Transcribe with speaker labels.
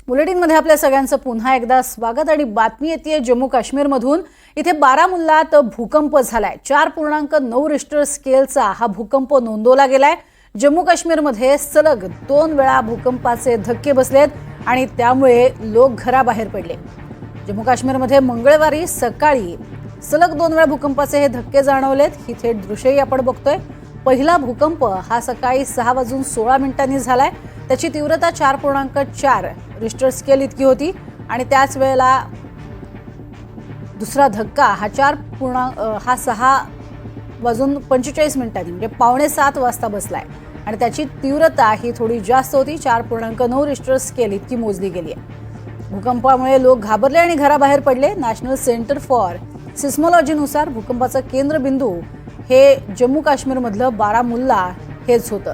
Speaker 1: बुलेटिनमध्ये आपल्या सगळ्यांचं पुन्हा एकदा स्वागत आणि बातमी येते जम्मू काश्मीरमधून। इथे बारामुल्लात भूकंप झालाय। 4.9 रिश्टर स्केलचा हा भूकंप नोंदवला गेलाय। जम्मू काश्मीरमध्ये सलग 2 वेळा भूकंपाचे धक्के बसलेत आणि त्यामुळे लोक घराबाहेर पडले। जम्मू काश्मीरमध्ये मंगळवारी सकाळी सलग 2 वेळा भूकंपाचे हे धक्के जाणवलेत। ही थेट दृश्यही आपण बघतोय। पहिला भूकंप हा सकाळी 6:16 झालाय। त्याची तीव्रता 4.4 रिश्टर स्केल इतकी होती आणि त्याच वेळेला दुसरा धक्का हा 6:45 म्हणजे 6:45 वाजता बसलाय आणि त्याची तीव्रता ही थोडी जास्त होती। 4.9 रिश्टर स्केल इतकी मोजली गेली आहे। भूकंपामुळे लोक घाबरले आणि घराबाहेर पडले। नॅशनल सेंटर फॉर सिस्मॉलॉजीनुसार भूकंपाचं केंद्रबिंदू हे जम्मू काश्मीरमधलं बारामुल्ला हेच होतं।